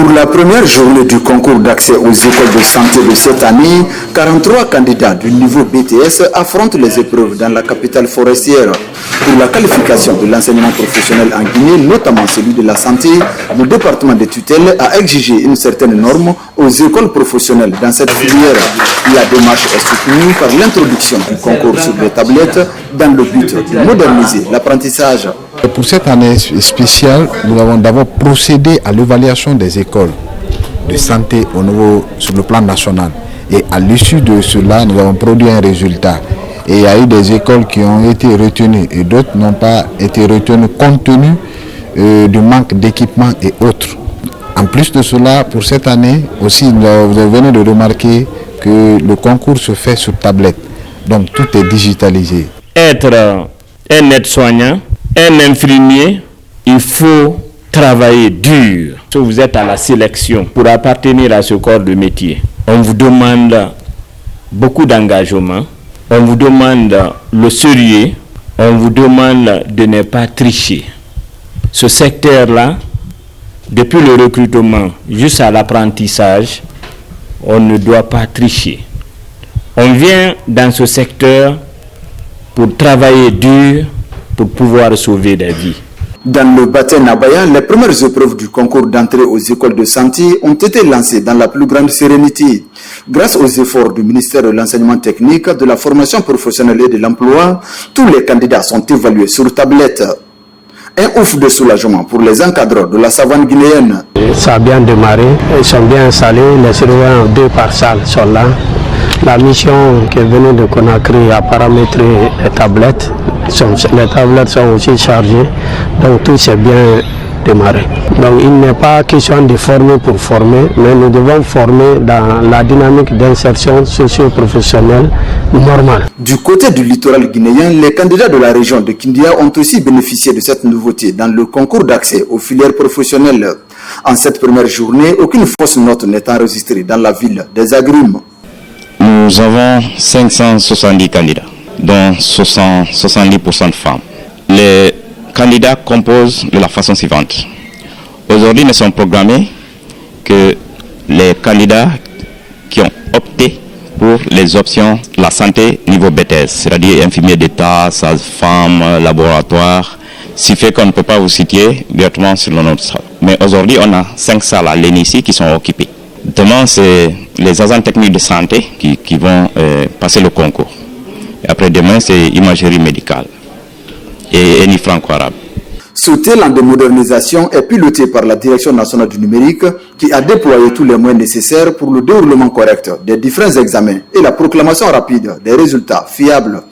Pour la première journée du concours d'accès aux écoles de santé de cette année, 43 candidats du niveau BTS affrontent les épreuves dans la capitale forestière. Pour la qualification de l'enseignement professionnel en Guinée, notamment celui de la santé, le département de tutelle a exigé une certaine norme aux écoles professionnelles dans cette filière. La démarche est soutenue par l'introduction du concours sur les tablettes dans le but de moderniser l'apprentissage. Pour cette année spéciale, nous avons d'abord procédé à l'évaluation des écoles de santé sur le plan national. Et à l'issue de cela, nous avons produit un résultat. Et il y a eu des écoles qui ont été retenues et d'autres n'ont pas été retenues compte tenu du manque d'équipement et autres. En plus de cela, pour cette année aussi, vous venez de remarquer que le concours se fait sur tablette. Donc tout est digitalisé. Être un aide-soignant, un infirmier, il faut travailler dur. Si vous êtes à la sélection pour appartenir à ce corps de métier, on vous demande beaucoup d'engagement, on vous demande le sérieux, on vous demande de ne pas tricher. Ce secteur-là, depuis le recrutement jusqu'à l'apprentissage, on ne doit pas tricher. On vient dans ce secteur pour travailler dur, pour pouvoir sauver des vies. Dans le bassin Nabaya, les premières épreuves du concours d'entrée aux écoles de santé ont été lancées dans la plus grande sérénité. Grâce aux efforts du ministère de l'Enseignement technique, de la formation professionnelle et de l'emploi, tous les candidats sont évalués sur tablette. Un ouf de soulagement pour les encadreurs de la savane guinéenne. Ça a bien démarré, ils sont bien installés, les surveillants 2 par salle sont là. La mission qui est venue de Conakry a paramétré les tablettes. Les tablettes sont aussi chargées, donc tout s'est bien démarré. Donc il n'est pas question de former pour former, mais nous devons former dans la dynamique d'insertion socio-professionnelle normale. Du côté du littoral guinéen, les candidats de la région de Kindia ont aussi bénéficié de cette nouveauté dans le concours d'accès aux filières professionnelles. En cette première journée, aucune fausse note n'est enregistrée dans la ville des Agrumes. Nous avons 570 candidats, dont 70% de femmes. Les candidats composent de la façon suivante. Aujourd'hui, nous sommes programmés que les candidats qui ont opté pour les options de la santé niveau BTS, c'est-à-dire infirmier d'État, sage-femme, laboratoire, ce qui fait qu'on ne peut pas vous citer directement sur le notre salle. Mais aujourd'hui, on a 5 salles à l'ENICI qui sont occupées. Demain, c'est les agents techniques de santé qui vont passer le concours. Et après demain, c'est imagerie médicale et ENI franco-arabe. Ce talent de modernisation est piloté par la Direction nationale du numérique qui a déployé tous les moyens nécessaires pour le déroulement correct des différents examens et la proclamation rapide des résultats fiables.